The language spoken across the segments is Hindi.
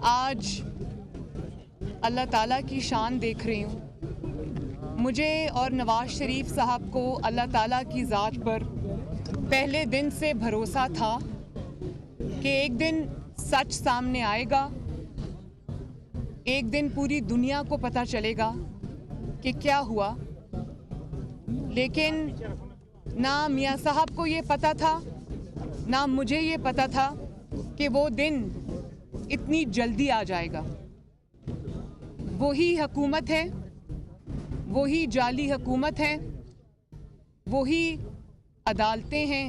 आज अल्लाह ताला की शान देख रही हूँ। मुझे और नवाज़ शरीफ साहब को अल्लाह ताला की ज़ात पर पहले दिन से भरोसा था कि एक दिन सच सामने आएगा, एक दिन पूरी दुनिया को पता चलेगा कि क्या हुआ। लेकिन ना मियाँ साहब को ये पता था, ना मुझे ये पता था कि वो दिन इतनी जल्दी आ जाएगा। वही हुकूमत है, वही जाली हुकूमत है, वही अदालतें हैं,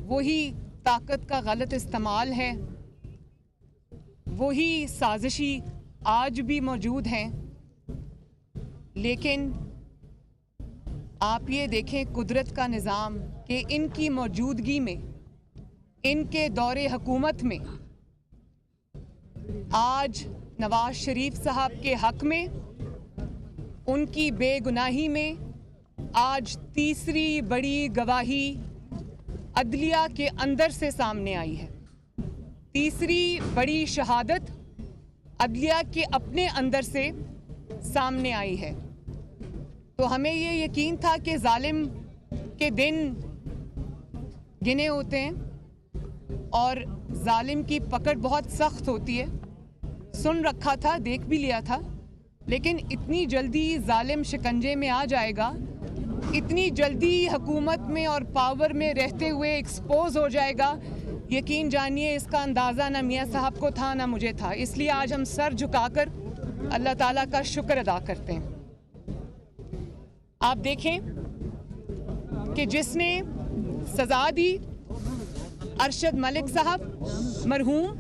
वही ताकत का गलत इस्तेमाल है, वही साजिशी आज भी मौजूद हैं। लेकिन आप ये देखें कुदरत का निज़ाम कि इनकी मौजूदगी में, इनके दौरे हुकूमत में आज नवाज़ शरीफ साहब के हक़ में, उनकी बेगुनाही में आज तीसरी बड़ी गवाही अदलिया के अंदर से सामने आई है। तीसरी बड़ी शहादत अदलिया के अपने अंदर से सामने आई है। तो हमें ये यकीन था कि जालिम के दिन गिने होते हैं और जालिम की पकड़ बहुत सख्त होती है। सुन रखा था, देख भी लिया था, लेकिन इतनी जल्दी जालिम शिकंजे में आ जाएगा, इतनी जल्दी हुकूमत में और पावर में रहते हुए एक्सपोज हो जाएगा, यकीन जानिए इसका अंदाज़ा ना मियाँ साहब को था ना मुझे था। इसलिए आज हम सर झुकाकर अल्लाह ताला का शुक्र अदा करते हैं। आप देखें कि जिसने सज़ा दी अरशद मलिक साहब मरहूम,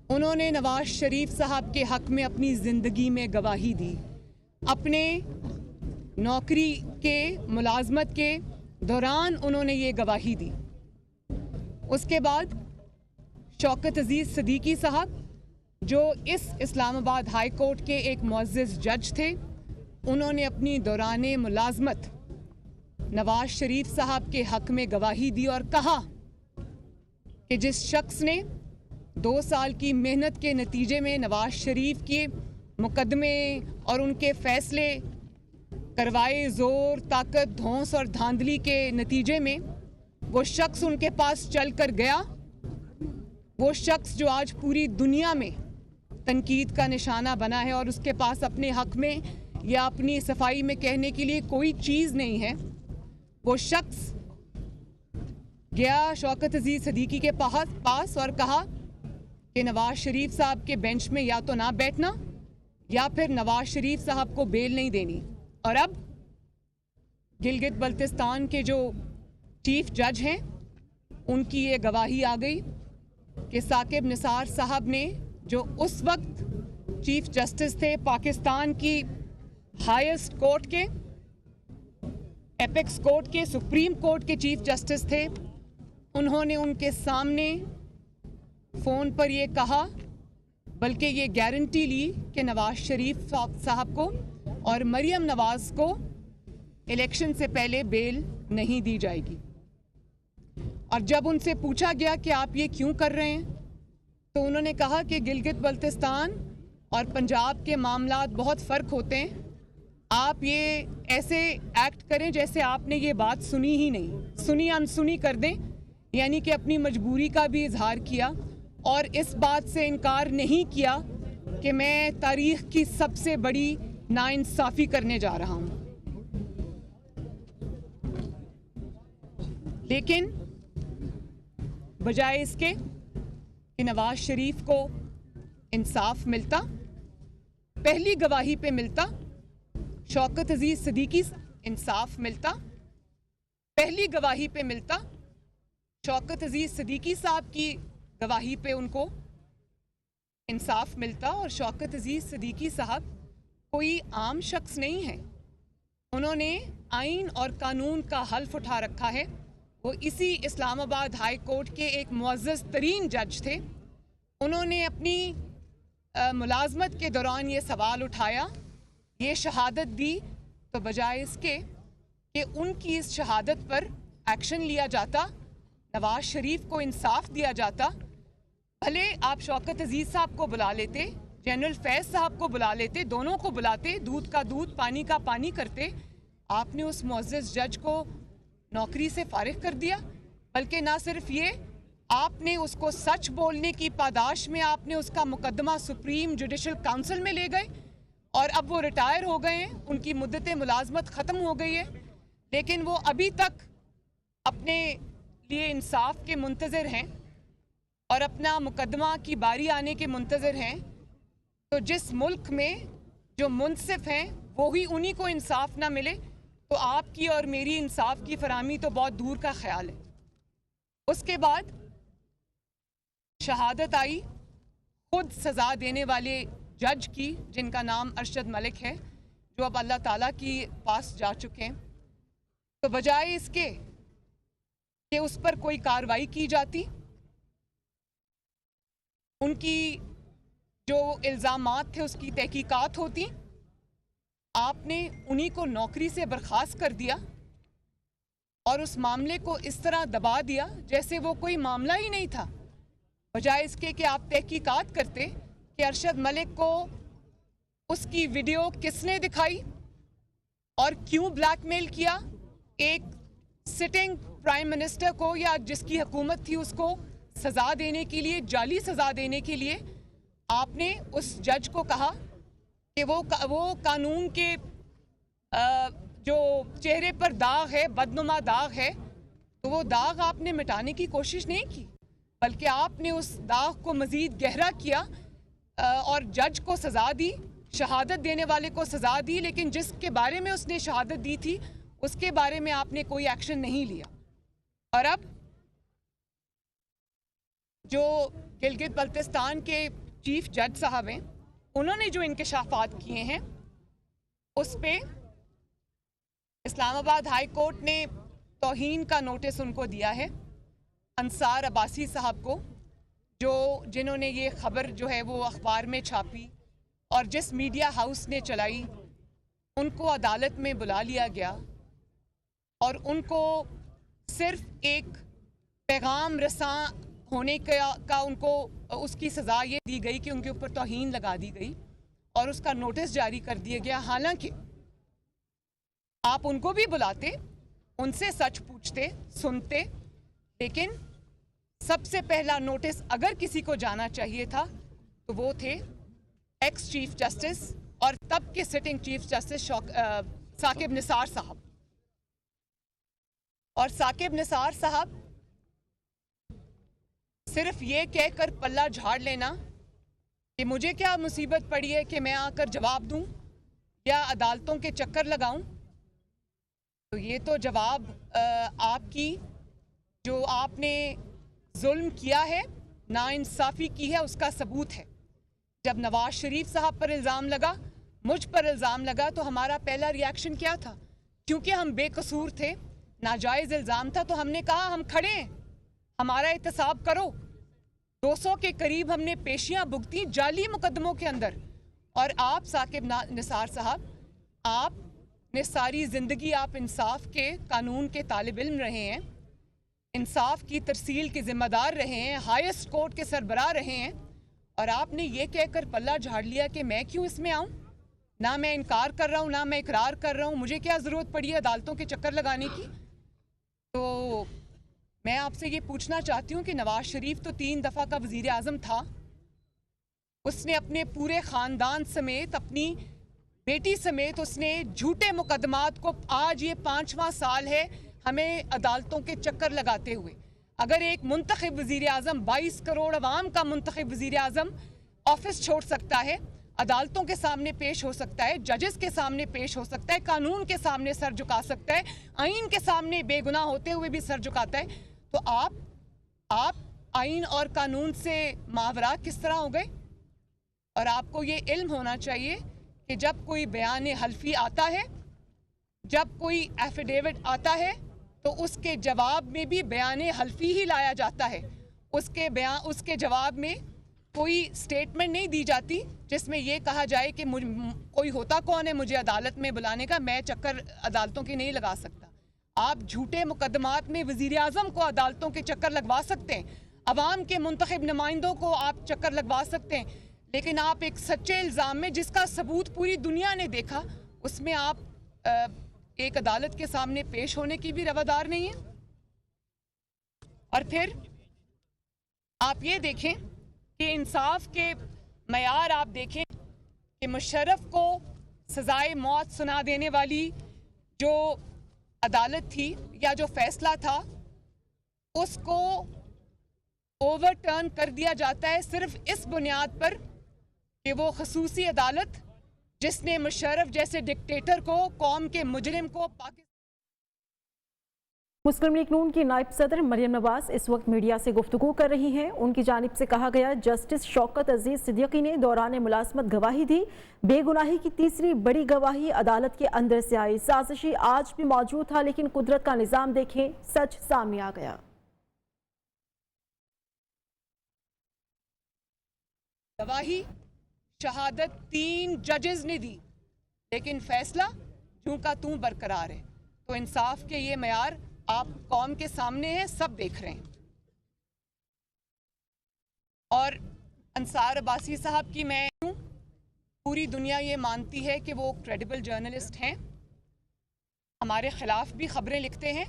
उन्होंने नवाज़ शरीफ साहब के हक़ में अपनी ज़िंदगी में गवाही दी। अपने नौकरी के मुलाजमत के दौरान उन्होंने ये गवाही दी। उसके बाद शौकत अजीज़ सिद्दीकी साहब, जो इस इस्लामाबाद हाई कोर्ट के एक मुअज़्ज़िज़ जज थे, उन्होंने अपनी दौराने मुलाजमत नवाज़ शरीफ साहब के हक़ में गवाही दी और कहा कि जिस शख्स ने 2 साल की मेहनत के नतीजे में नवाज़ शरीफ के मुकदमे और उनके फ़ैसले करवाए ज़ोर, ताकत, धौंस और धांधली के नतीजे में वो शख्स उनके पास चल कर गया, वो शख्स जो आज पूरी दुनिया में तनकीद का निशाना बना है और उसके पास अपने हक़ में या अपनी सफाई में कहने के लिए कोई चीज़ नहीं है, वो शख्स गया शौकत अजीज़ सिद्दीकी के पास और कहा कि नवाज़ शरीफ साहब के बेंच में या तो ना बैठना या फिर नवाज़ शरीफ साहब को बेल नहीं देनी। और अब गिलगित बल्तिस्तान के जो चीफ जज हैं, उनकी ये गवाही आ गई कि साकिब निसार साहब ने, जो उस वक्त चीफ जस्टिस थे पाकिस्तान की हाईएस्ट कोर्ट के, एपेक्स कोर्ट के, सुप्रीम कोर्ट के चीफ जस्टिस थे, उन्होंने उनके सामने फ़ोन पर ये कहा, बल्कि ये गारंटी ली कि नवाज़ शरीफ साहब को और मरियम नवाज़ को इलेक्शन से पहले बेल नहीं दी जाएगी। और जब उनसे पूछा गया कि आप ये क्यों कर रहे हैं, तो उन्होंने कहा कि गिलगित बल्तिस्तान और पंजाब के मामलात बहुत फ़र्क होते हैं। आप ये ऐसे एक्ट करें जैसे आपने ये बात सुनी ही नहीं, सुनी अनसुनी कर दें, यानी कि अपनी मजबूरी का भी इजहार किया और इस बात से इनकार नहीं किया कि मैं तारीख़ की सबसे बड़ी नाइंसाफ़ी करने जा रहा हूँ। लेकिन बजाय इसके कि नवाज़ शरीफ को इंसाफ मिलता, पहली गवाही पे मिलता, शौकत अजीज़ सिद्दीकी इंसाफ मिलता, पहली गवाही पे मिलता, शौकत अजीज़ सिद्दीकी साहब की गवाही पे उनको इंसाफ मिलता। और शौकत अजीज़ सिद्दीकी साहब कोई आम शख्स नहीं है, उन्होंने आइन और कानून का हल्फ उठा रखा है। वो इसी इस्लामाबाद हाई कोर्ट के एक मुअज़्ज़ज़ तरीन जज थे। उन्होंने अपनी मुलाजमत के दौरान ये सवाल उठाया, ये शहादत दी, तो बजाय इसके कि उनकी इस शहादत पर एक्शन लिया जाता, नवाज़ शरीफ को इंसाफ दिया जाता, भले आप शौकत अजीज साहब को बुला लेते, जनरल फैज साहब को बुला लेते, दोनों को बुलाते, दूध का दूध पानी का पानी करते, आपने उस मुअज़्ज़ज़ जज को नौकरी से फारिग कर दिया। बल्कि ना सिर्फ ये, आपने उसको सच बोलने की पादाश में आपने उसका मुकदमा सुप्रीम जुडिशल काउंसिल में ले गए और अब वो रिटायर हो गए हैं, उनकी मुद्दत मुलाजमत ख़त्म हो गई है, लेकिन वो अभी तक अपने लिए इंसाफ के मुंतज़र हैं और अपना मुकदमा की बारी आने के मुंतज़र हैं। तो जिस मुल्क में जो मुनसिफ हैं वो ही उन्हीं को इंसाफ ना मिले तो आपकी और मेरी इंसाफ की फराहमी तो बहुत दूर का ख्याल है। उसके बाद शहादत आई खुद सज़ा देने वाले जज की, जिनका नाम अरशद मलिक है, जो अब अल्लाह ताला की पास जा चुके हैं। तो बजाय इसके कि उस पर कोई कार्रवाई की जाती, उनकी जो इल्ज़ामात थे उसकी तहकीकात होती, आपने उन्हीं को नौकरी से बर्खास्त कर दिया और उस मामले को इस तरह दबा दिया जैसे वो कोई मामला ही नहीं था। बजाय इसके कि आप तहकीकात करते कि अरशद मलिक को उसकी वीडियो किसने दिखाई और क्यों ब्लैकमेल किया, एक सिटिंग प्राइम मिनिस्टर को या जिसकी हुकूमत थी उसको सज़ा देने के लिए, जाली सज़ा देने के लिए आपने उस जज को कहा कि वो कानून के जो चेहरे पर दाग है, बदनुमा दाग है, तो वो दाग आपने मिटाने की कोशिश नहीं की, बल्कि आपने उस दाग को मज़ीद गहरा किया और जज को सज़ा दी, शहादत देने वाले को सज़ा दी, लेकिन जिसके बारे में उसने शहादत दी थी उसके बारे में आपने कोई एक्शन नहीं लिया। और अब जो गिलगित बल्तिस्तान के चीफ जज साहब हैं, उन्होंने जो इंकशाफात किए हैं उस पे इस्लामाबाद हाई कोर्ट ने तौहीन का नोटिस उनको दिया है, अंसार अब्बासी साहब को, जिन्होंने ये ख़बर जो है वो अखबार में छापी और जिस मीडिया हाउस ने चलाई, उनको अदालत में बुला लिया गया और उनको सिर्फ एक पैगाम रसां होने का उनको उसकी सज़ा ये दी गई कि उनके ऊपर तौहीन लगा दी गई और उसका नोटिस जारी कर दिया गया। हालांकि आप उनको भी बुलाते, उनसे सच पूछते, सुनते, लेकिन सबसे पहला नोटिस अगर किसी को जाना चाहिए था तो वो थे एक्स चीफ जस्टिस और तब के sitting chief justice Saqib Nisar साहब। और साकिब निसार साहब सिर्फ ये कहकर पल्ला झाड़ लेना कि मुझे क्या मुसीबत पड़ी है कि मैं आकर जवाब दूं या अदालतों के चक्कर लगाऊं, तो ये तो जवाब आपकी जो आपने जुल्म किया है, नाइंसाफ़ी की है, उसका सबूत है। जब नवाज शरीफ साहब पर इल्ज़ाम लगा, मुझ पर इल्ज़ाम लगा, तो हमारा पहला रिएक्शन क्या था? क्योंकि हम बेकसूर थे, नाजायज़ इल्ज़ाम था, तो हमने कहा हम खड़े हैं, हमारा एहतसाब करो। 200 के करीब हमने पेशियां भुगती जाली मुकदमों के अंदर। और आप साकिब निसार साहब, आपने सारी ज़िंदगी आप इंसाफ के कानून के तालिब इल्म रहे हैं, इंसाफ की तरसील के ज़िम्मेदार रहे हैं, हाईएस्ट कोर्ट के सरबराह रहे हैं, और आपने ये कहकर पल्ला झाड़ लिया कि मैं क्यों इसमें आऊँ? ना मैं इनकार कर रहा हूँ, ना मैं इकरार कर रहा हूँ, मुझे क्या ज़रूरत पड़ी है अदालतों के चक्कर लगाने की? तो मैं आपसे ये पूछना चाहती हूँ कि नवाज शरीफ तो 3 दफ़ा का वज़ीर आज़म था, उसने अपने पूरे ख़ानदान समेत, अपनी बेटी समेत उसने झूठे मुकदमात को, आज ये 5वां साल है हमें अदालतों के चक्कर लगाते हुए। अगर एक मुंतखब वज़ीर आज़म, 22 करोड़ अवाम का मुंतखब वज़ीर आज़म ऑफिस छोड़ सकता है, अदालतों के सामने पेश हो सकता है, जजेस के सामने पेश हो सकता है, कानून के सामने सर झुका सकता है, आइन के सामने बेगुनाह होते हुए भी सर झुकाता है, तो आप आइन और कानून से मावरा किस तरह हो गए? और आपको ये इल्म होना चाहिए कि जब कोई बयान हल्फी आता है, जब कोई एफिडेविट आता है, तो उसके जवाब में भी बयान हल्फी ही लाया जाता है। उसके जवाब में कोई स्टेटमेंट नहीं दी जाती जिसमें यह कहा जाए कि कोई होता कौन है मुझे अदालत में बुलाने का, मैं चक्कर अदालतों के नहीं लगा सकता। आप झूठे मुकदमात में वज़ीर आज़म को अदालतों के चक्कर लगवा सकते हैं, अवाम के मुंतखब नुमाइंदों को आप चक्कर लगवा सकते हैं, लेकिन आप एक सच्चे इल्ज़ाम में जिसका सबूत पूरी दुनिया ने देखा, उसमें आप एक अदालत के सामने पेश होने की भी रवादार नहीं है। और फिर आप ये देखें कि इंसाफ के मयार आप देखें कि मुशर्रफ को सजाए मौत सुना देने वाली जो अदालत थी या जो फैसला था, उसको ओवरटर्न कर दिया जाता है सिर्फ इस बुनियाद पर कि वो खसूसी अदालत जिसने मुशर्रफ जैसे डिक्टेटर को, कौम के मुजरिम को मुस्लिम लीग नून की नायब सदर मरियम नवाज इस वक्त मीडिया से गुफ्तगू कर रही हैं। उनकी जानिब से कहा गया, जस्टिस शौकत अजीज सिद्दीकी ने दौरान मुलाजमत गवाही दी। बेगुनाही की तीसरी बड़ी गवाही अदालत के अंदर से आई। साजिशी आज भी मौजूद था, लेकिन कुदरत का निजाम देखें, सच सामने आ गया। गवाही शहादत 3 जजेस ने दी, लेकिन फैसला यूं का तूं बरकरार है। तो इंसाफ के ये मयार आप कौम के सामने हैं, सब देख रहे हैं। और अंसार अब्बासी साहब की मैं पूरी दुनिया ये मानती है कि वो क्रेडिबल जर्नलिस्ट हैं, हमारे ख़िलाफ़ भी ख़बरें लिखते हैं,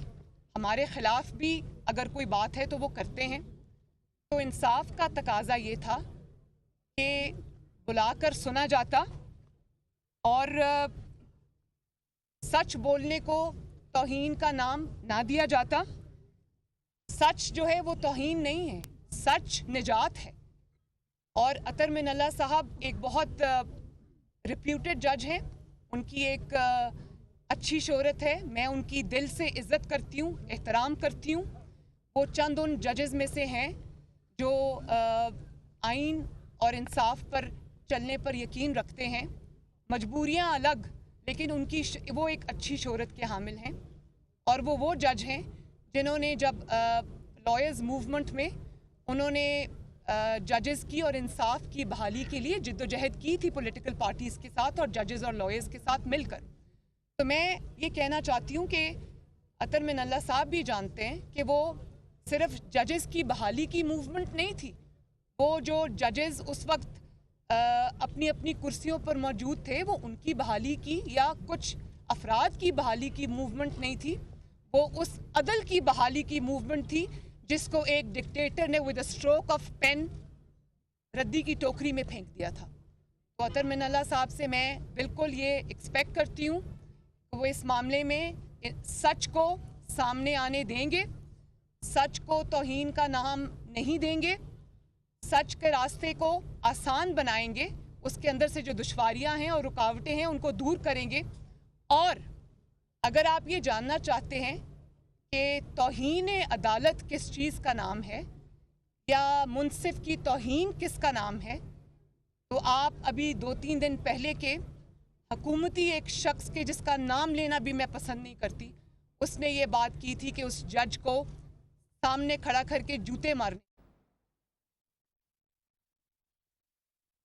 हमारे ख़िलाफ़ भी अगर कोई बात है तो वो करते हैं। तो इंसाफ का तकाजा ये था कि बुलाकर सुना जाता और सच बोलने को तौहीन का नाम ना दिया जाता। सच जो है वो तौहीन नहीं है, सच निजात है। और अतर मिनल्ला साहब एक बहुत रिप्यूटेड जज हैं, उनकी एक अच्छी शोहरत है, मैं उनकी दिल से इज़्ज़त करती हूँ, एहतराम करती हूँ। वो चंद उन जजेस में से हैं जो आइन और इंसाफ पर चलने पर यकीन रखते हैं। मजबूरियाँ अलग, लेकिन उनकी वो एक अच्छी शोहरत के हामिल हैं। और वो जज हैं जिन्होंने जब लॉयर्स मूवमेंट में उन्होंने जजेस की और इंसाफ की बहाली के लिए जिद्दोजहद की थी पॉलिटिकल पार्टीज़ के साथ और जजेस और लॉयर्स के साथ मिलकर। तो मैं ये कहना चाहती हूँ कि अतर मिनल्ला साहब भी जानते हैं कि वो सिर्फ जजेस की बहाली की मूवमेंट नहीं थी। वो जो जजेस उस वक्त अपनी अपनी कुर्सियों पर मौजूद थे, वो उनकी बहाली की या कुछ अफराद की बहाली की मूवमेंट नहीं थी, वो उस अदल की बहाली की मूवमेंट थी जिसको एक डिक्टेटर ने with a stroke of pen रद्दी की टोकरी में फेंक दिया था। तो अतर मिनल्ला साहब से मैं बिल्कुल ये एक्सपेक्ट करती हूँ कि वो इस मामले में सच को सामने आने देंगे, सच को तौहीन का नाम नहीं देंगे, सच के रास्ते को आसान बनाएंगे, उसके अंदर से जो दुश्वारियां हैं और रुकावटें हैं उनको दूर करेंगे। और अगर आप ये जानना चाहते हैं कि तौहीन अदालत किस चीज़ का नाम है या मुनसिफ की तौहीन किसका नाम है, तो आप अभी 2-3 दिन पहले के हुकूमती एक शख्स के जिसका नाम लेना भी मैं पसंद नहीं करती, उसने ये बात की थी कि उस जज को सामने खड़ा करके जूते मारने।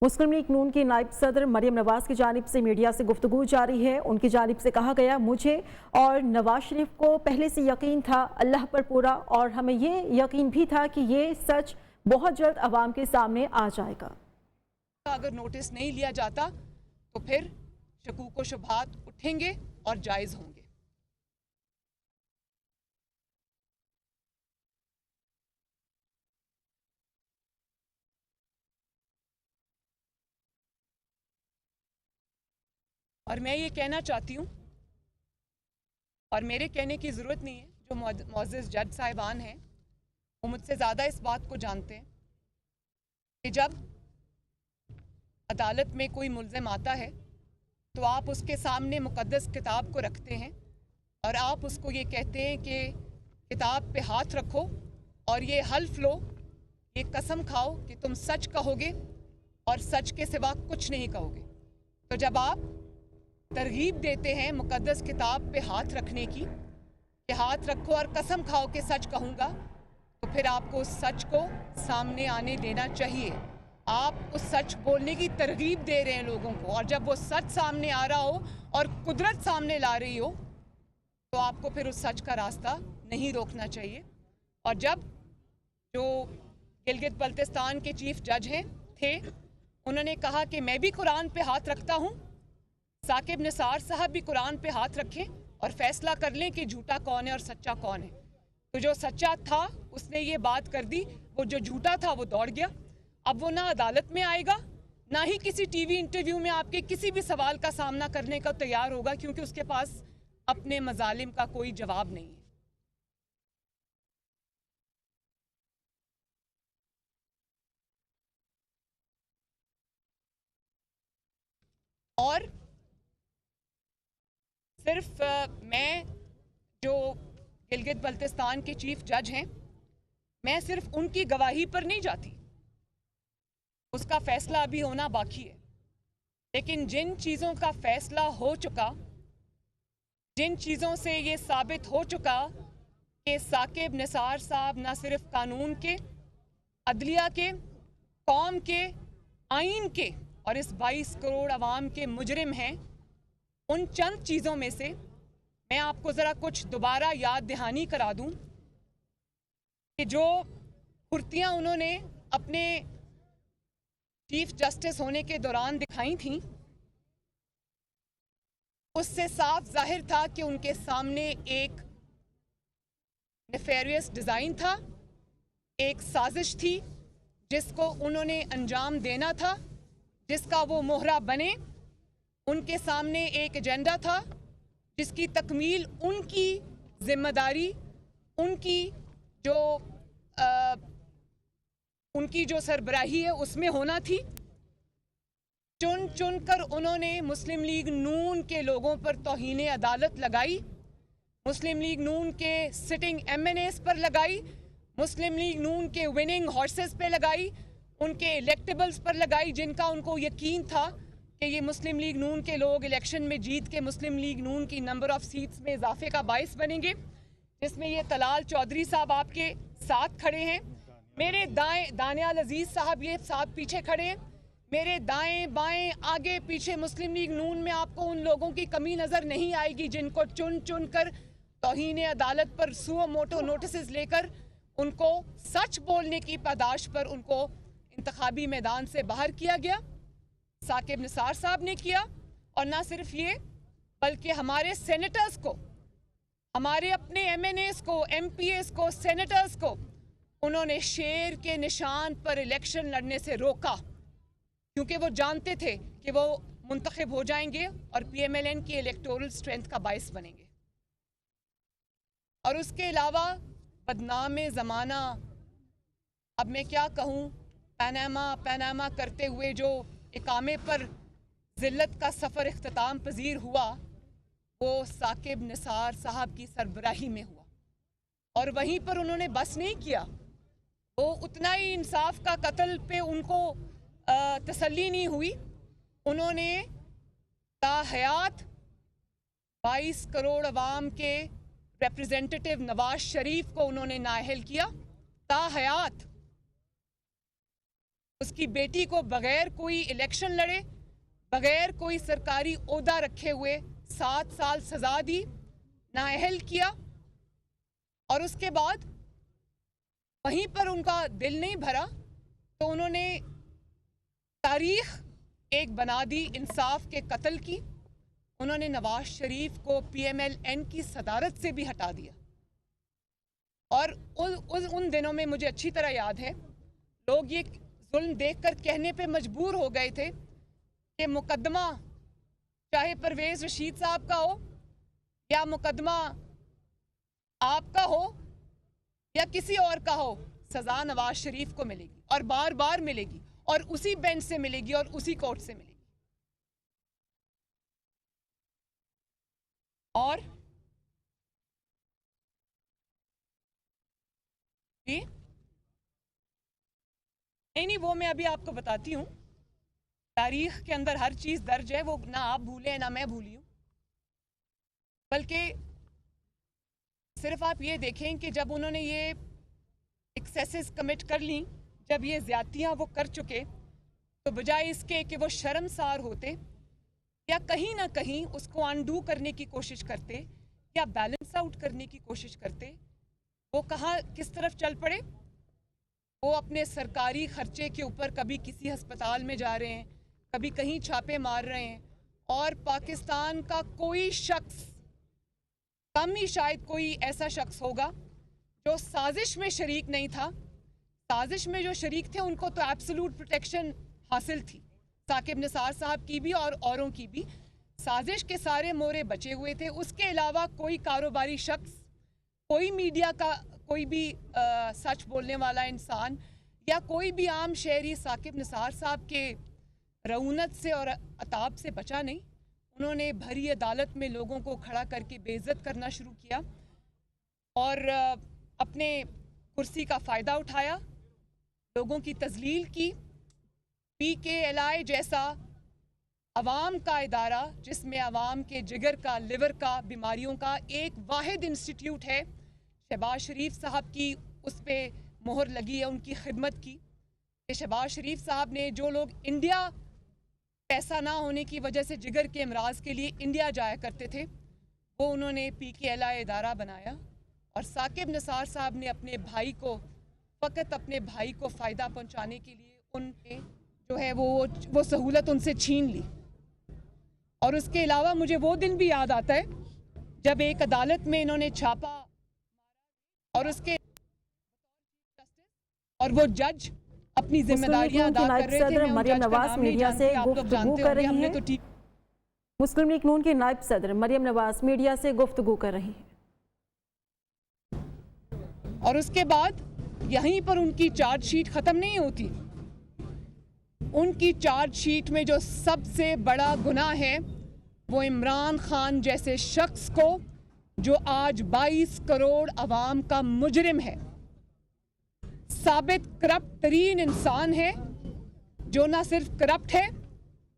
मुस्लिम लीग नून की नायब सदर मरियम नवाज की जानिब से मीडिया से गुफ्तगू जारी है। उनकी जानिब से कहा गया, मुझे और नवाज शरीफ को पहले से यकीन था अल्लाह पर पूरा, और हमें ये यकीन भी था कि ये सच बहुत जल्द अवाम के सामने आ जाएगा। अगर नोटिस नहीं लिया जाता तो फिर शकूक व शुबहात उठेंगे और जायज़ होंगे। और मैं ये कहना चाहती हूँ, और मेरे कहने की ज़रूरत नहीं है, जो मुअज़्ज़ज़ जज साहिबान हैं वो मुझसे ज़्यादा इस बात को जानते हैं कि जब अदालत में कोई मुल्ज़िम आता है तो आप उसके सामने मुक़द्दस किताब को रखते हैं और आप उसको ये कहते हैं कि किताब पे हाथ रखो और ये हल्फ लो, ये कसम खाओ कि तुम सच कहोगे और सच के सिवा कुछ नहीं कहोगे। तो जब आप तरगीब देते हैं मुक़द्दस किताब पे हाथ रखने की, कि हाथ रखो और कसम खाओ कि सच कहूँगा, तो फिर आपको उस सच को सामने आने देना चाहिए। आप उस सच बोलने की तरगीब दे रहे हैं लोगों को, और जब वो सच सामने आ रहा हो और कुदरत सामने ला रही हो तो आपको फिर उस सच का रास्ता नहीं रोकना चाहिए। और जब जो गिलगित बल्तिस्तान के चीफ जज थे, उन्होंने कहा कि मैं भी कुरान पे हाथ रखता हूँ, साकिब निसार साहब भी कुरान पे हाथ रखें और फैसला कर लें कि झूठा कौन है और सच्चा कौन है। तो जो सच्चा था उसने ये बात कर दी, वो जो झूठा था वो दौड़ गया। अब वो ना अदालत में आएगा, ना ही किसी टीवी इंटरव्यू में आपके किसी भी सवाल का सामना करने का तैयार होगा, क्योंकि उसके पास अपने मजालिम का कोई जवाब नहीं है। और सिर्फ मैं जो गिलगित बल्तिस्तान के चीफ जज हैं, मैं सिर्फ उनकी गवाही पर नहीं जाती, उसका फैसला अभी होना बाकी है। लेकिन जिन चीज़ों का फैसला हो चुका, जिन चीज़ों से ये साबित हो चुका कि साकिब निसार साहब न सिर्फ कानून के, अदलिया के, कौम के, आइन के और इस 22 करोड़ अवाम के मुजरिम हैं, उन चंद चीज़ों में से मैं आपको ज़रा कुछ दोबारा याद दहानी करा दूं कि जो फुर्तियाँ उन्होंने अपने चीफ जस्टिस होने के दौरान दिखाई थीं, उससे साफ जाहिर था कि उनके सामने एक नेफेरियस डिज़ाइन था, एक साजिश थी जिसको उन्होंने अंजाम देना था, जिसका वो मोहरा बने। उनके सामने एक एजेंडा था जिसकी तकमील उनकी जिम्मेदारी, उनकी जो सरबराही है उसमें होना थी। चुन चुन कर उन्होंने मुस्लिम लीग नून के लोगों पर तौहीन अदालत लगाई, मुस्लिम लीग नून के सिटिंग MNAs पर लगाई, मुस्लिम लीग नून के विनिंग हॉर्सेस पे लगाई, उनके इलेक्टेबल्स पर लगाई, जिनका उनको यकीन था कि ये मुस्लिम लीग नून के लोग इलेक्शन में जीत के मुस्लिम लीग नून की नंबर ऑफ सीट्स में इजाफे का बाइस बनेंगे, जिसमें ये तलाल चौधरी साहब आपके साथ खड़े हैं, मेरे दाएं दानियाल अजीज साहब ये साथ पीछे खड़े हैं, मेरे दाएं बाएं आगे पीछे मुस्लिम लीग नून में आपको उन लोगों की कमी नज़र नहीं आएगी जिनको चुन चुन कर तौहीन अदालत पर सुओ मोटो नोटिस लेकर उनको सच बोलने की पादाश पर उनको इंतखाबी मैदान से बाहर किया गया। साकिब निसार साहब ने किया, और ना सिर्फ ये बल्कि हमारे सेनेटर्स को, हमारे अपने MNAs को, MPAs को, सेनेटर्स को उन्होंने शेर के निशान पर इलेक्शन लड़ने से रोका, क्योंकि वो जानते थे कि वो मुंतखब हो जाएंगे और PMLN की इलेक्टोरल स्ट्रेंथ का बाइस बनेंगे। और उसके अलावा बदनाम ज़माना, अब मैं क्या कहूँ, पनामा करते हुए जो इकामे पर ज़िल्लत का सफ़र इख्तिताम पजीर हुआ, वो साकिब निसार साहब की सरबराही में हुआ। और वहीं पर उन्होंने बस नहीं किया, वो उतना ही इंसाफ का कत्ल पे उनको तसल्ली नहीं हुई, उन्होंने ताहयात 22 करोड़ अवाम के रिप्रेजेंटेटिव नवाज शरीफ को उन्होंने नाअहल किया। ताहयात उसकी बेटी को बगैर कोई इलेक्शन लड़े, बगैर कोई सरकारी ओहदा रखे हुए 7 साल सजा दी, नाअहल किया। और उसके बाद वहीं पर उनका दिल नहीं भरा तो उन्होंने तारीख एक बना दी इंसाफ के कत्ल की। उन्होंने नवाज शरीफ को PMLN की सदारत से भी हटा दिया। और उन दिनों में मुझे अच्छी तरह याद है, लोग ये जुल्म देखकर कहने पे मजबूर हो गए थे कि मुकदमा चाहे परवेज रशीद साहब का हो या मुकदमा आपका हो या किसी और का हो, सजा नवाज शरीफ को मिलेगी और बार बार मिलेगी और उसी बेंच से मिलेगी और उसी कोर्ट से मिलेगी। और जी नहीं, वो मैं अभी आपको बताती हूँ। तारीख के अंदर हर चीज़ दर्ज है, वो ना आप भूले ना मैं भूली हूँ। बल्कि सिर्फ आप ये देखें कि जब उन्होंने ये एक्सेसेस कमिट कर ली, जब ये ज़्यादतियाँ वो कर चुके, तो बजाय इसके कि वो शर्मसार होते या कहीं ना कहीं उसको अनडू करने की कोशिश करते या बैलेंस आउट करने की कोशिश करते, वो कहाँ किस तरफ चल पड़े? वो अपने सरकारी खर्चे के ऊपर कभी किसी अस्पताल में जा रहे हैं, कभी कहीं छापे मार रहे हैं, और पाकिस्तान का कोई शख्स, कम ही शायद कोई ऐसा शख्स होगा जो साजिश में शरीक नहीं था। साजिश में जो शरीक थे उनको तो एब्सोल्यूट प्रोटेक्शन हासिल थी, साकिब निसार साहब की भी और औरों की भी। साजिश के सारे मोरे बचे हुए थे। उसके अलावा कोई कारोबारी शख्स, कोई मीडिया का कोई भी सच बोलने वाला इंसान या कोई भी आम शहरी साकिब निसार साहब के रऊनत से और अताब से बचा नहीं। उन्होंने भरी अदालत में लोगों को खड़ा करके बेइज्जत करना शुरू किया और अपने कुर्सी का फ़ायदा उठाया, लोगों की तजलील की। PKLI जैसा अवाम का इदारा, जिसमें अवाम के जिगर का, लिवर का, बीमारियों का एक वाहिद इंस्टीट्यूट है, शहबाज शरीफ साहब की उस पर मोहर लगी है उनकी खिदमत की। शहबाज शरीफ साहब ने, जो लोग इंडिया पैसा ना होने की वजह से जिगर के अमराज के लिए इंडिया जाया करते थे, वो उन्होंने PKLI इदारा बनाया और साकिब निसार साहब ने अपने भाई को, फ़कत अपने भाई को फ़ायदा पहुंचाने के लिए उनके जो है वो सहूलत उनसे छीन ली। और उसके अलावा मुझे वो दिन भी याद आता है जब एक अदालत में इन्होंने छापा और उसके और वो जज अपनी जिम्मेदारियां अदा कर रहे थे। मरियम नवाज मीडिया से गुफ्तगू कर रही हैं। मुस्लिम लीग नून की नायब सदर मरियम नवाज मीडिया से गुफ्तगू कर रही हैं। और उसके बाद यहीं पर उनकी चार्जशीट ख़त्म नहीं होती। उनकी चार्जशीट में जो सबसे बड़ा गुनाह है वो इमरान खान जैसे शख्स को, जो आज 22 करोड़ अवाम का मुजरिम है, साबित करप्ट तरीन इंसान है, जो ना सिर्फ करप्ट है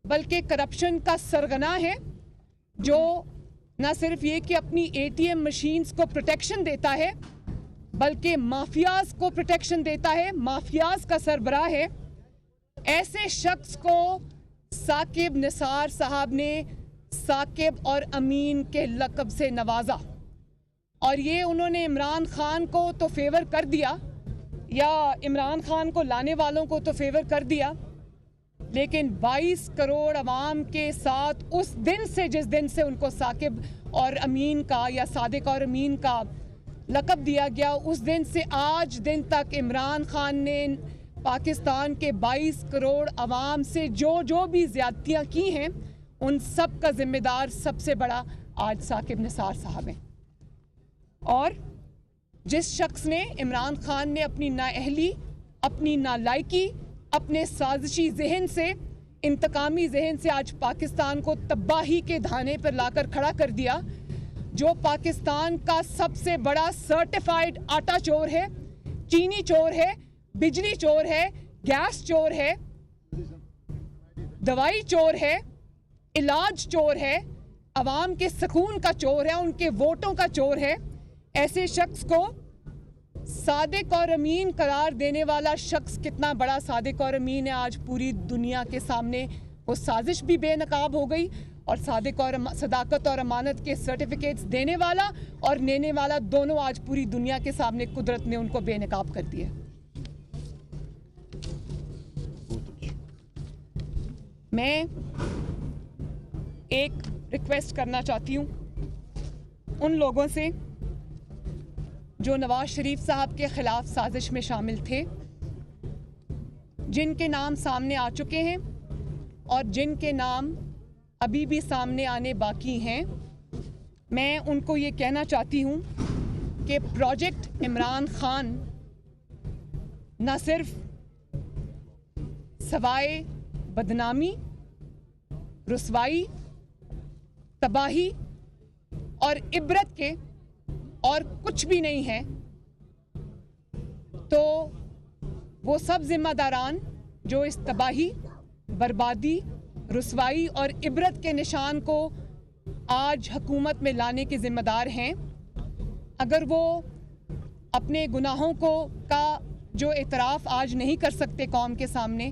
बल्कि करप्शन का सरगना है, जो ना सिर्फ ये कि अपनी ATM मशीन्स को प्रोटेक्शन देता है बल्कि माफियाज को प्रोटेक्शन देता है, माफियाज का सरबराह है। ऐसे शख्स को साकिब निसार साहब ने साकिब और अमीन के लक़ब से नवाजा और ये उन्होंने इमरान खान को तो फेवर कर दिया या इमरान खान को लाने वालों को तो फेवर कर दिया, लेकिन 22 करोड़ अवाम के साथ उस दिन से, जिस दिन से उनको साकिब और अमीन का या सादिक और अमीन का लक़ब दिया गया, उस दिन से आज दिन तक इमरान खान ने पाकिस्तान के 22 करोड़ अवाम से जो भी ज़्यादतियाँ की हैं, उन सब का ज़िम्मेदार सबसे बड़ा आज साकिब निसार साहब हैं। और जिस शख्स ने, इमरान खान ने अपनी नाअहली, अपनी नालायकी, अपने साजिशी जहन से, इंतकामी जहन से आज पाकिस्तान को तबाही के धाने पर लाकर खड़ा कर दिया, जो पाकिस्तान का सबसे बड़ा सर्टिफाइड आटा चोर है, चीनी चोर है, बिजली चोर है, गैस चोर है, दवाई चोर है, इलाज चोर है, अवाम के सुकून का चोर है, उनके वोटों का चोर है। ऐसे शख्स को सादिक और अमीन करार देने वाला शख्स कितना बड़ा सादिक और अमीन है, आज पूरी दुनिया के सामने वो साजिश भी बेनकाब हो गई और सादिक और सदाकत और अमानत के सर्टिफिकेट्स देने वाला और लेने वाला दोनों आज पूरी दुनिया के सामने कुदरत ने उनको बेनकाब कर दिया। मैं एक रिक्वेस्ट करना चाहती हूँ उन लोगों से जो नवाज शरीफ साहब के खिलाफ साजिश में शामिल थे, जिनके नाम सामने आ चुके हैं और जिनके नाम अभी भी सामने आने बाकी हैं। मैं उनको ये कहना चाहती हूँ कि प्रोजेक्ट इमरान खान न सिर्फ सवाए बदनामी, रुसवाई, तबाही और इबरत के और कुछ भी नहीं है, तो वो सब जिम्मेदारान जो इस तबाही, बर्बादी, रुसवाई और इबरत के निशान को आज हुकूमत में लाने के ज़िम्मेदार हैं, अगर वो अपने गुनाहों का जो इतराफ़ आज नहीं कर सकते कौम के सामने,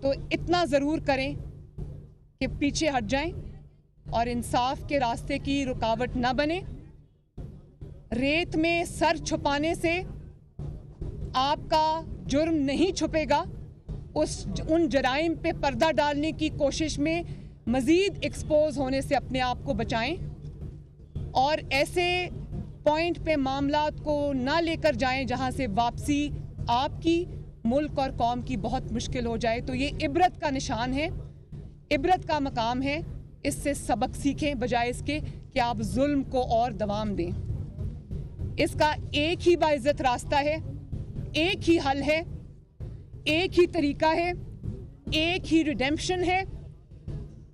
तो इतना ज़रूर करें कि पीछे हट जाएं और इंसाफ के रास्ते की रुकावट न बने। रेत में सर छुपाने से आपका जुर्म नहीं छुपेगा, उन जराइम पे पर्दा डालने की कोशिश में मज़ीद एक्सपोज होने से अपने आप को बचाएं और ऐसे पॉइंट पे मामलात को ना लेकर जाएं जहां से वापसी आपकी, मुल्क और कौम की बहुत मुश्किल हो जाए। तो ये इबरत का निशान है, इबरत का मकाम है। इससे सबक सीखें बजाय इसके कि आप जुल्म को और दवाम दें। इसका एक ही बाइज़्ज़त रास्ता है, एक ही हल है, एक ही तरीका है, एक ही रिडेम्पशन है,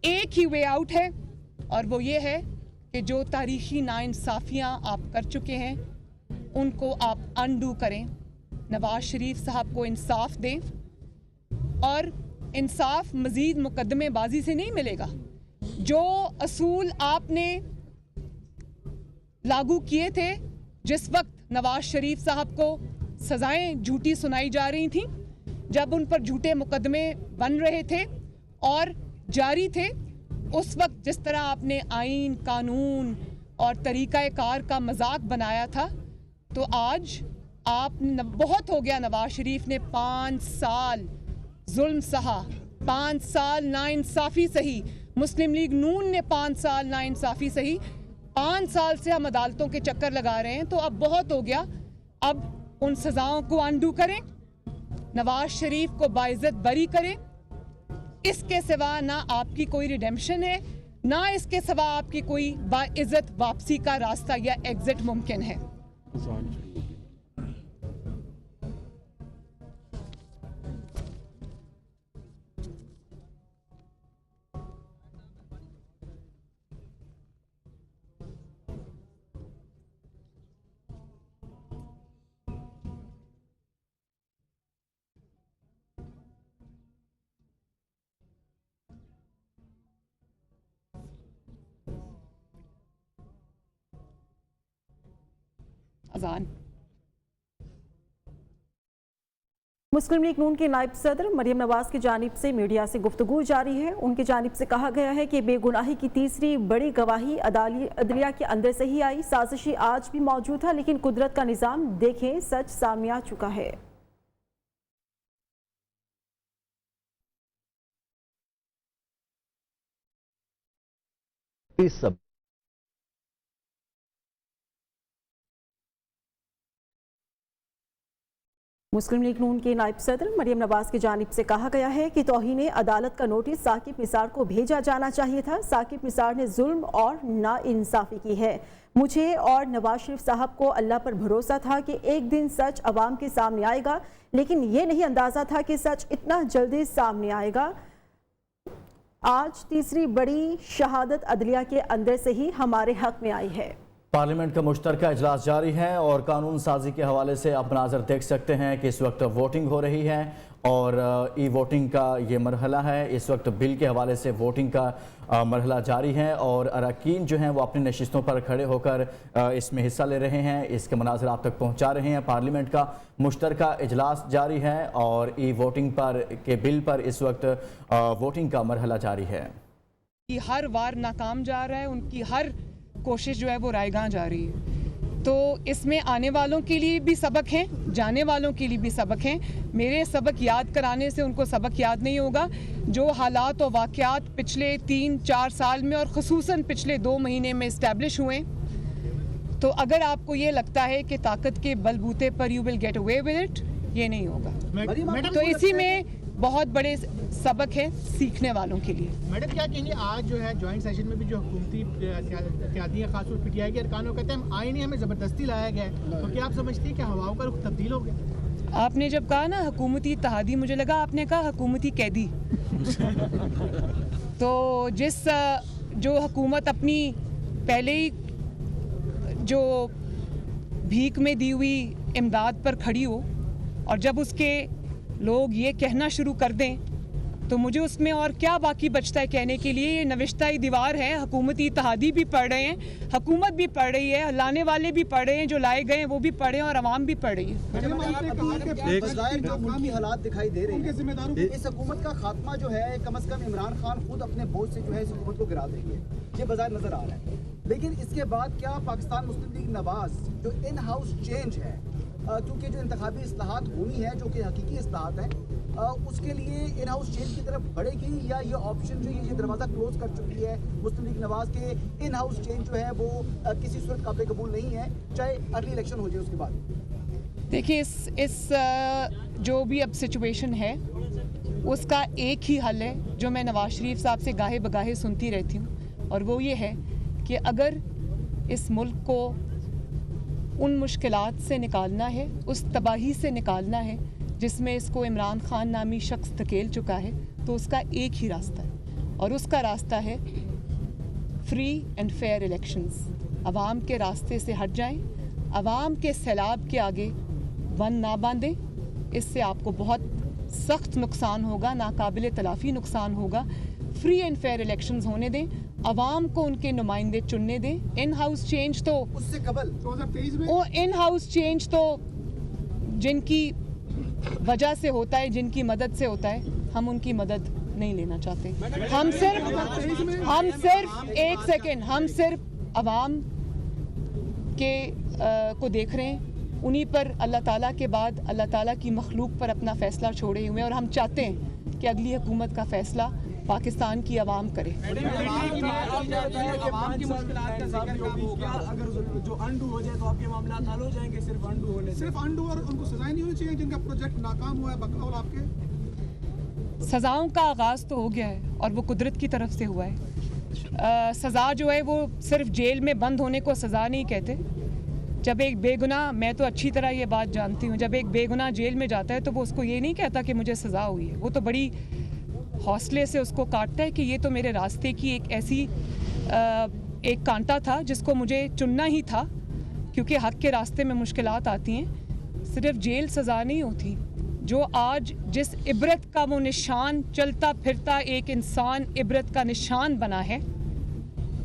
एक ही वे आउट है, और वो ये है कि जो तारीखी नाइंसाफ़ियाँ आप कर चुके हैं उनको आप अनडू करें। नवाज शरीफ साहब को इंसाफ दें, और इंसाफ मज़ीद मुकदमेबाजी से नहीं मिलेगा। जो असूल आपने लागू किए थे जिस वक्त नवाज शरीफ साहब को सज़ाएं झूठी सुनाई जा रही थीं, जब उन पर झूठे मुकदमे बन रहे थे और जारी थे, उस वक्त जिस तरह आपने आईन, कानून और तरीक़ाकार का मजाक बनाया था, तो आज आप बहुत हो गया। नवाज शरीफ ने 5 साल जुल्म सहा, 5 साल नाइंसाफ़ी सही, मुस्लिम लीग नून ने 5 साल नाइंसाफ़ी सही। 5 साल से हम अदालतों के चक्कर लगा रहे हैं, तो अब बहुत हो गया। अब उन सज़ाओं को अनडू करें, नवाज शरीफ को बाइज़्ज़त बरी करें। इसके सिवा ना आपकी कोई रिडेम्पशन है, ना इसके सिवा आपकी कोई बाइज़्ज़त वापसी का रास्ता या एग्जिट मुमकिन है। अजान। मुस्लिम लीग नून के नायब सदर मरियम नवाज की जानिब से मीडिया से गुफ्तगू जारी है। उनकी जानिब से कहा गया है कि बेगुनाही की तीसरी बड़ी गवाही अदलिया के अंदर से ही आई। साजिशी आज भी मौजूद था, लेकिन कुदरत का निज़ाम देखें, सच सामने आ चुका है। इस सब मुस्लिम लीग नून के नायब सदर मरियम नवाज की जानिब से कहा गया है कि तौहीन अदालत का नोटिस साकिब निसार को भेजा जाना चाहिए था। साकिब निसार ने जुल्म और नाइंसाफ़ी की है। मुझे और नवाज शरीफ साहब को अल्लाह पर भरोसा था कि एक दिन सच अवाम के सामने आएगा, लेकिन ये नहीं अंदाज़ा था कि सच इतना जल्दी सामने आएगा। आज तीसरी बड़ी शहादत अदलिया के अंदर से ही हमारे हक में आई है। पार्लियामेंट का मुश्तरका इजलास जारी है और कानून साजी के हवाले से आप मनाज़र देख सकते हैं कि इस वक्त वोटिंग हो रही है और ई वोटिंग का ये मरहला है। इस वक्त बिल के हवाले से वोटिंग का मरहला जारी है और अरकान जो हैं वो अपनी नशिस्तों पर खड़े होकर इसमें हिस्सा ले रहे हैं। इसके मनाज़र आप तक पहुँचा रहे हैं। पार्लियामेंट का मुश्तरका इजलास जारी है और ई वोटिंग पर के बिल पर इस वक्त वोटिंग का मरहला जारी है। हर बार नाकाम जा रहा है, उनकी हर कोशिश जो है वो रायगां जा रही है। तो इसमें आने वालों के लिए भी सबक हैं, जाने वालों के लिए भी सबक हैं। मेरे सबक याद कराने से उनको सबक याद नहीं होगा। जो हालात और वाक़यात पिछले 3-4 साल में और ख़ुसूसन पिछले 2 महीने में इस्टेब्लिश हुए, तो अगर आपको ये लगता है कि ताकत के बलबूते पर you will get away with it, ये नहीं होगा। तो इसी में बहुत बड़े सबक है सीखने वालों के लिए। मैडम क्या कहेंगे, आज जो है जॉइंट सेशन में भी जो हुकूमती क़यादियाँ खासतौर पीटीआई के अरकान कहते हैं आईन हमें ज़बरदस्ती लाया गया है, तो क्या आप समझती हैं कि हवाओं का रुख तब्दील हो गया? आपने जब कहा ना हुकूमती इत्तेहादी, मुझे लगा आपने कहा हुकूमती कैदी। तो जो हुकूमत अपनी पहले ही जो भीख में दी हुई इमदाद पर खड़ी हो और जब उसके लोग ये कहना शुरू कर दें, तो मुझे उसमें और क्या बाकी बचता है कहने के लिए। ये नविश्ता ही दीवार है। हुकूमती इत्तेहादी भी पढ़ रहे हैं, हुकूमत भी पढ़ रही है, लाने वाले भी पढ़ रहे हैं, जो लाए गए हैं वो भी पढ़े हैं और अवाम भी पढ़ रही है। जो मुल्की हालात दिखाई दे रहे हैं, इस हुकूमत का खात्मा जो है कम से कम इमरान खान खुद अपने बोझ से जो है इस हुकूमत को गिरा देंगे, ये बाजार नजर आ रहा है। लेकिन इसके बाद क्या पाकिस्तान मुस्लिम लीग नवाज जो इन हाउस चेंज है क्योंकि जो इंतखाबी इस्लाहात होनी है जो कि हकीकी इस्लाहात है, उसके लिए इन हाउस चेंज की तरफ बढ़ेगी या ये ऑप्शन जो ये दरवाज़ा क्लोज कर चुकी है मुस्लिम लीग नवाज के इन हाउस चेंज जो है वो किसी सूरत काबिल कबूल नहीं है, चाहे अगली इलेक्शन हो जाए उसके बाद? देखिए, इस जो भी अब सिचुएशन है उसका एक ही हल है जो मैं नवाज शरीफ साहब से गाहे बगाहे सुनती रहती हूँ, और वो ये है कि अगर इस मुल्क को उन मुश्किलात से निकालना है, उस तबाही से निकालना है जिसमें इसको इमरान खान नामी शख्स धकेल चुका है, तो उसका एक ही रास्ता है, और उसका रास्ता है फ्री एंड फेयर इलेक्शंस। अवाम के रास्ते से हट जाएं, अवाम के सैलाब के आगे वन ना बांधें, इससे आपको बहुत सख्त नुकसान होगा, नाकाबिले तलाफ़ी नुकसान होगा। फ्री एंड फेयर इलेक्शंस होने दें, अवाम को उनके नुमाइंदे चुनने दें। इन हाउस चेंज तो उससे कबल 2023 में इन हाउस चेंज तो जिनकी वजह से होता है, जिनकी मदद से होता है, हम उनकी मदद नहीं लेना चाहते। हम सिर्फ एक सेकेंड, हम सिर्फ अवाम के को देख रहे हैं, उन्हीं पर अल्लाह ताला के बाद अल्लाह ताला की मखलूक पर अपना फ़ैसला छोड़े हुए हैं, और हम चाहते हैं कि अगली हुकूमत का फ़ैसला पाकिस्तान की आवाम करे। अगर जो अंडू हो जाए तो आपके मामला हल हो जाएंगे? सिर्फ अंडू होने से? सिर्फ अंडू, और उनको सजाएं नहीं होनी चाहिए जिनका प्रोजेक्ट नाकाम हुआ है बकौल आपके? सज़ाओं का आगाज़ तो हो गया है और वो कुदरत की तरफ से हुआ है। सज़ा जो है वो सिर्फ जेल में बंद होने को सज़ा नहीं कहते। जब एक बेगुनाह, मैं तो अच्छी तरह ये बात जानती हूँ, जब एक बेगुनाह जेल में जाता है तो वो उसको ये नहीं कहता कि मुझे सज़ा हुई है, वो तो बड़ी हौसले से उसको काटता है कि ये तो मेरे रास्ते की एक ऐसी एक कांटा था जिसको मुझे चुनना ही था, क्योंकि हक़ के रास्ते में मुश्किलात आती हैं। सिर्फ जेल सज़ा नहीं होती। जो आज जिस इबरत का वो निशान, चलता फिरता एक इंसान इबरत का निशान बना है,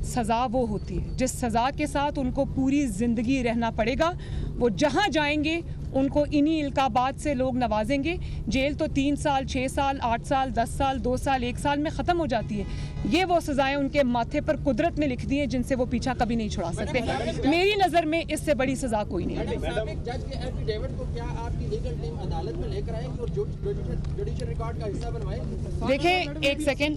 सज़ा वो होती है जिस सज़ा के साथ उनको पूरी ज़िंदगी रहना पड़ेगा। वो जहाँ जाएंगे उनको इन्हीं इल्काबात से लोग नवाजेंगे। जेल तो 3 साल, 6 साल, 8 साल, 10 साल, 2 साल, 1 साल में ख़त्म हो जाती है। ये वो सज़ाएं उनके माथे पर कुदरत ने लिख दी हैं जिनसे वो पीछा कभी नहीं छुड़ा सकते। मेरी नज़र में इससे बड़ी सज़ा कोई नहीं है। जज के एफिडेविट को क्या आपकी लीगल टीम अदालत में लेकर आएगी और जुडिशियल रिकॉर्ड का हिस्सा बनवाएगी? देखें, एक सेकेंड,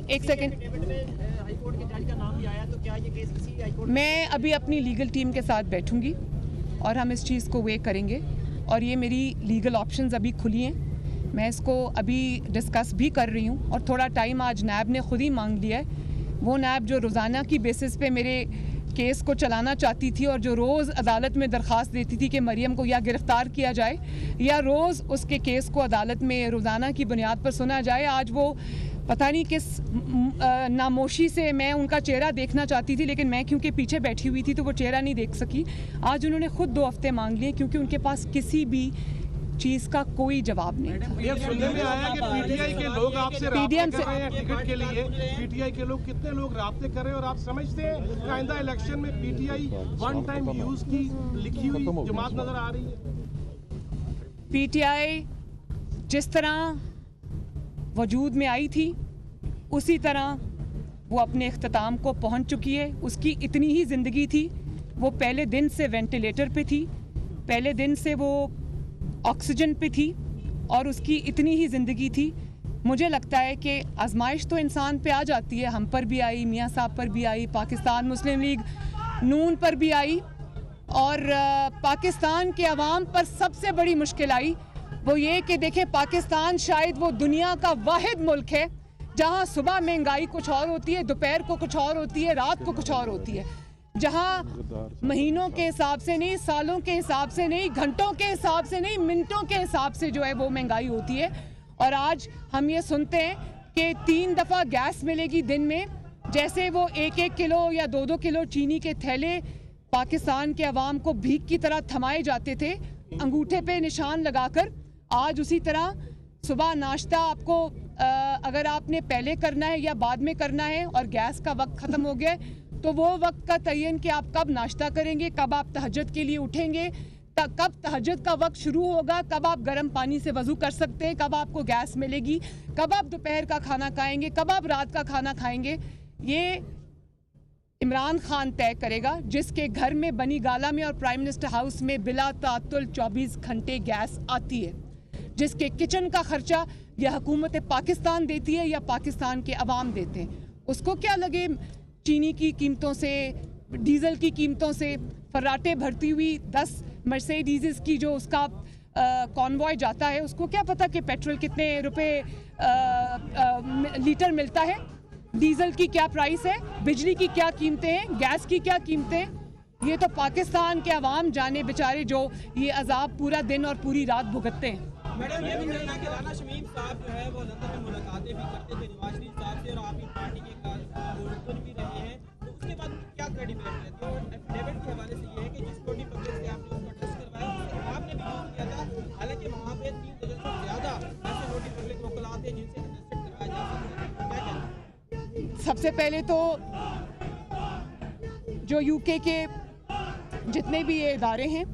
हाईकोर्ट के जज का नाम भी आया, तो क्या ये केस किसी हाईकोर्ट? मैं अभी अपनी लीगल टीम के साथ बैठूंगी और हम इस चीज़ को वे करेंगे, और ये मेरी लीगल ऑप्शंस अभी खुली हैं। मैं इसको अभी डिस्कस भी कर रही हूँ, और थोड़ा टाइम आज नैब ने ख़ुद ही मांग लिया है। वो नैब जो रोज़ाना की बेसिस पे मेरे केस को चलाना चाहती थी और जो रोज़ अदालत में दरख्वास्त देती थी कि मरियम को या गिरफ़्तार किया जाए या रोज़ उसके केस को अदालत में रोज़ाना की बुनियाद पर सुना जाए, आज वो पता नहीं किस नामोशी से मैं उनका चेहरा देखना चाहती थी, लेकिन मैं क्योंकि पीछे बैठी हुई थी तो वो चेहरा नहीं देख सकी। आज उन्होंने खुद 2 हफ्ते मांग लिए क्योंकि उनके पास किसी भी चीज़ का कोई जवाब नहीं। ये सुनने में आया कि पीटीआई के लोग आपसे PDM राब्ते कर रहे हैं टिकट के लिए। पीटीआई के लोग कितने लोग राब्ते कर रहे हैं, और आप समझते हैं आइंदा इलेक्शन में पीटीआई वन टाइम यूज की लिखी हुई जमात नजर आ रही है? पीटीआई जिस तरह वजूद में आई थी उसी तरह वो अपने इख्तिताम को पहुंच चुकी है। उसकी इतनी ही ज़िंदगी थी। वो पहले दिन से वेंटिलेटर पे थी, पहले दिन से वो ऑक्सीजन पे थी, और उसकी इतनी ही ज़िंदगी थी। मुझे लगता है कि आजमाइश तो इंसान पे आ जाती है, हम पर भी आई, मियाँ साहब पर भी आई, पाकिस्तान मुस्लिम लीग नून पर भी आई, और पाकिस्तान के अवाम पर सबसे बड़ी मुश्किल आई वो ये कि देखें, पाकिस्तान शायद वो दुनिया का वाहिद मुल्क है जहाँ सुबह महंगाई कुछ और होती है, दोपहर को कुछ और होती है, रात को कुछ और होती है, जहाँ महीनों के हिसाब से नहीं, सालों के हिसाब से नहीं, घंटों के हिसाब से नहीं, मिनटों के हिसाब से जो है वो महंगाई होती है। और आज हम ये सुनते हैं कि 3 दफ़ा गैस मिलेगी दिन में, जैसे वो 1-1 किलो या 2-2 किलो चीनी के थैले पाकिस्तान के अवाम को भीख की तरह थमाए जाते थे अंगूठे पे निशान लगाकर। आज उसी तरह सुबह नाश्ता आपको अगर आपने पहले करना है या बाद में करना है और गैस का वक्त ख़त्म हो गया तो वो वक्त का तयन कि आप कब नाश्ता करेंगे, कब आप तहज्जुद के लिए उठेंगे, कब तहज्जुद का वक्त शुरू होगा, कब आप गर्म पानी से वज़ू कर सकते हैं, कब आपको गैस मिलेगी, कब आप दोपहर का खाना खाएंगे, कब आप रात का खाना खाएंगे। ये इमरान खान तय करेगा, जिसके घर में बनी गाला में और प्राइम मिनिस्टर हाउस में बिला तातुल 24 घंटे गैस आती है, जिसके किचन का खर्चा या हुकूमत पाकिस्तान देती है या पाकिस्तान के अवाम देते हैं। उसको क्या लगे चीनी की कीमतों से, डीजल की कीमतों से, फर्राटे भरती हुई 10 मर्सिडीज़ की जो उसका कॉन्वॉय जाता है, उसको क्या पता कि पेट्रोल कितने रुपए लीटर मिलता है, डीजल की क्या प्राइस है, बिजली की क्या कीमतें हैं, गैस की क्या कीमतें हैं। ये तो पाकिस्तान के अवाम जाने बेचारे जो ये अजाब पूरा दिन और पूरी रात भुगतते हैं। मैडम ये भी कहना कि राना शमीम साहब जो है वो लंदन में मुलाकातें भी करते थे नवाज शरीफ साहब से और आप पार्टी के रुकन भी रहे हैं, तो उसके बाद क्या क्रेडिबिलिटी है? तो एफिडेविट के हवाले से ये है कि जिस छोटी पब्लिक से आपने उसका टेस्ट करवाया उससे आपने भी यूज किया था, हालांकि वहाँ पे 3 दर्जन से ज़्यादा ऐसे छोटी पब्लिक वकलात हैं जिनसे अटेस्टेड करवाया जा सकता है, क्या कहते हैं? सबसे पहले तो जो यूके के जितने भी ये इदारे हैं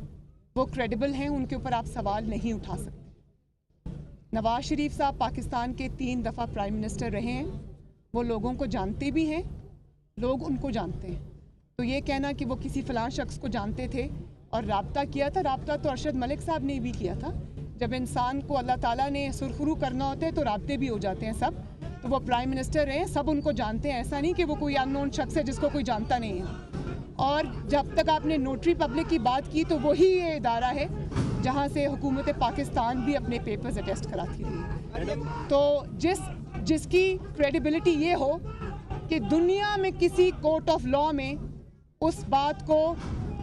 वो क्रेडिबल हैं, उनके ऊपर आप सवाल नहीं उठा सकते। नवाज शरीफ साहब पाकिस्तान के 3 दफ़ा प्राइम मिनिस्टर रहे हैं, वो लोगों को जानते भी हैं, लोग उनको जानते हैं। तो ये कहना कि वो किसी फ़लाँ शख्स को जानते थे और राब्ता किया था, राब्ता तो अरशद मलिक साहब ने भी किया था। जब इंसान को अल्लाह ताला ने सुरखरू करना होता है तो राब्ते भी हो जाते हैं सब। तो वो प्राइम मिनिस्टर रहे, सब उनको जानते हैं, ऐसा नहीं कि वो कोई अननोन शख्स है जिसको कोई जानता नहीं है। और जब तक आपने नोटरी पब्लिक की बात की तो वही ये इदारा है जहाँ से हुकूमत पाकिस्तान भी अपने पेपर्स अटेस्ट कराती रही। तो जिसकी क्रेडिबिलिटी ये हो कि दुनिया में किसी कोर्ट ऑफ लॉ में उस बात को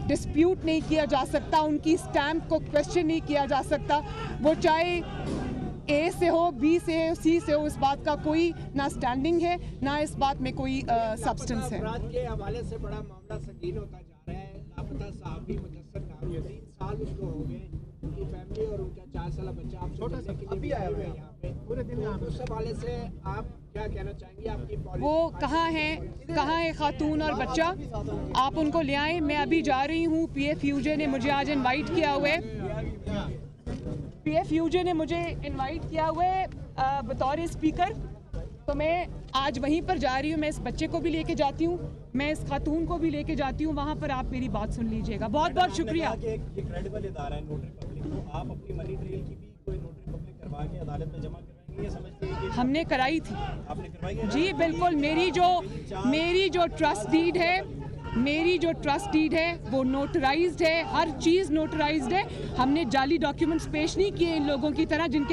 डिस्प्यूट नहीं किया जा सकता, उनकी स्टैम्प को क्वेश्चन नहीं किया जा सकता, वो चाहे ए से हो, बी से हो, सी से हो, इस बात का कोई ना स्टैंडिंग है ना इस बात में कोई सब्सटेंस है। अपराध के हवाले से बड़ा मामला संगीन होता जा रहा है। लापता साहबी मुदस्सर नामी 3 साल उसको हो गए, उनकी फैमिली और उनका 4 साल बच्चा आप छोटा सा अभी आया हुआ है यहाँ पे पूरे दिन। उस हवाले से आप क्या कहना चाहेंगे? आपकी वो कहाँ है खातून और बच्चा? आप उनको ले आए। मैं अभी जा रही हूँ, PFUJ ने मुझे आज इनवाइट किया हुआ है, PFUJ ने मुझे इनवाइट किया हुआ है बतौर स्पीकर। तो मैं आज वहीं पर जा रही हूँ, मैं इस बच्चे को भी लेके जाती हूँ, मैं इस खातून को भी लेके जाती हूँ, वहाँ पर आप मेरी बात सुन लीजिएगा। बहुत बहुत शुक्रिया। ये क्रेडिबल इदारा है नोटरी पब्लिक, तो आप अपनी मनी ट्रेल की भी कोई नोटरी पब्लिक करवा के अदालत में जमा करवाएंगे, ये समझते हैं कि हमने कराई थी। आपने करवाई है? जी बिल्कुल, मेरी जो ट्रस्ट डीड है वो नोटराइज्ड है, हर चीज़ नोटराइज्ड है। हमने जाली डॉक्यूमेंट्स पेश नहीं किए इन लोगों की तरह जिनके